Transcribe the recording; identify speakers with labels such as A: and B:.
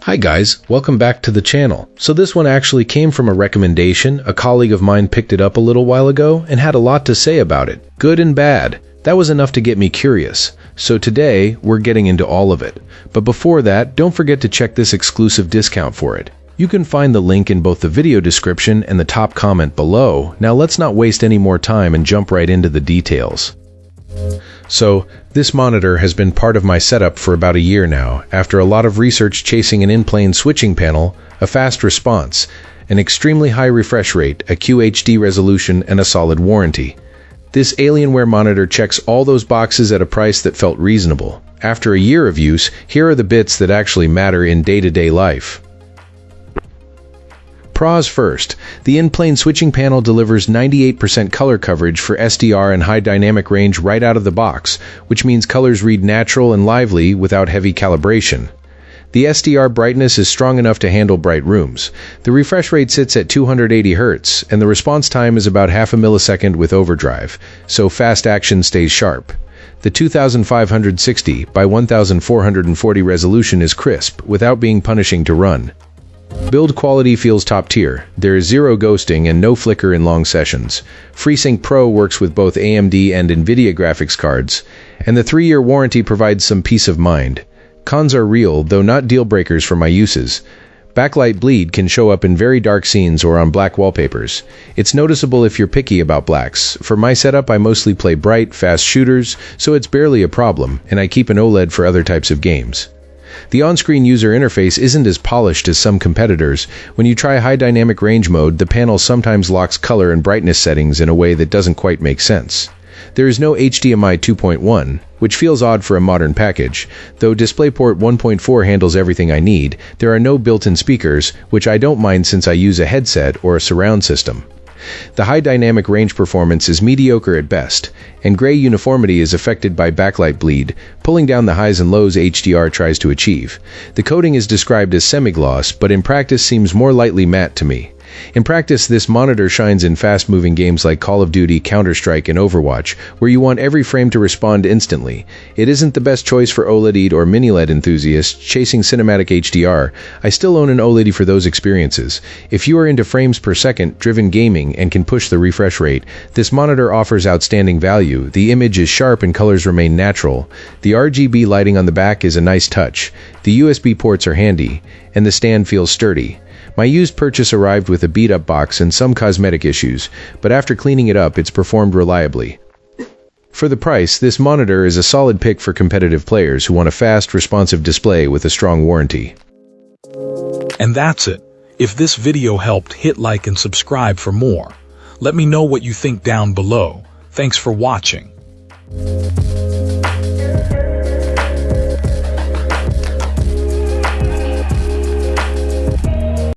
A: Hi guys, welcome back to the channel. So this one actually came from a recommendation. A colleague of mine picked it up a little while ago and had a lot to say about it, good and bad. That was enough to get me curious. So today, we're getting into all of it. But before that, don't forget to check this exclusive discount for it. You can find the link in both the video description and the top comment below. Now let's not waste any more time and jump right into the details. So, this monitor has been part of my setup for about a year now, after a lot of research chasing an in-plane switching panel, a fast response, an extremely high refresh rate, a QHD resolution, and a solid warranty. This Alienware monitor checks all those boxes at a price that felt reasonable. After a year of use, here are the bits that actually matter in day-to-day life. Pros first. The in-plane switching panel delivers 98% color coverage for SDR and high dynamic range right out of the box, which means colors read natural and lively without heavy calibration. The SDR brightness is strong enough to handle bright rooms. The refresh rate sits at 280 Hz, and the response time is about half a millisecond with overdrive, so fast action stays sharp. The 2560 by 1440 resolution is crisp, without being punishing to run. Build quality feels top tier. There is zero ghosting and no flicker in long sessions. FreeSync Pro works with both AMD and NVIDIA graphics cards, and the 3-year warranty provides some peace of mind. Cons are real, though not deal breakers for my uses. Backlight bleed can show up in very dark scenes or on black wallpapers. It's noticeable if you're picky about blacks. For my setup, I mostly play bright, fast shooters, so it's barely a problem, and I keep an OLED for other types of games. The on-screen user interface isn't as polished as some competitors. When you try high dynamic range mode, the panel sometimes locks color and brightness settings in a way that doesn't quite make sense. There is no HDMI 2.1, which feels odd for a modern package. Though DisplayPort 1.4 handles everything I need, there are no built-in speakers, which I don't mind since I use a headset or a surround system. The high dynamic range performance is mediocre at best, and gray uniformity is affected by backlight bleed, pulling down the highs and lows HDR tries to achieve. The coating is described as semi-gloss, but in practice seems more lightly matte to me. In practice, this monitor shines in fast-moving games like Call of Duty, Counter-Strike, and Overwatch, where you want every frame to respond instantly. It isn't the best choice for OLED or mini-LED enthusiasts chasing cinematic HDR. I still own an OLED for those experiences. If you are into frames per second driven gaming and can push the refresh rate, this monitor offers outstanding value. The image is sharp and colors remain natural. The RGB lighting on the back is a nice touch. The USB ports are handy, and the stand feels sturdy. My used purchase arrived with a beat-up box and some cosmetic issues, but after cleaning it up, it's performed reliably. For the price, this monitor is a solid pick for competitive players who want a fast, responsive display with a strong warranty.
B: And that's it. If this video helped, hit like and subscribe for more. Let me know what you think down below. Thanks for watching.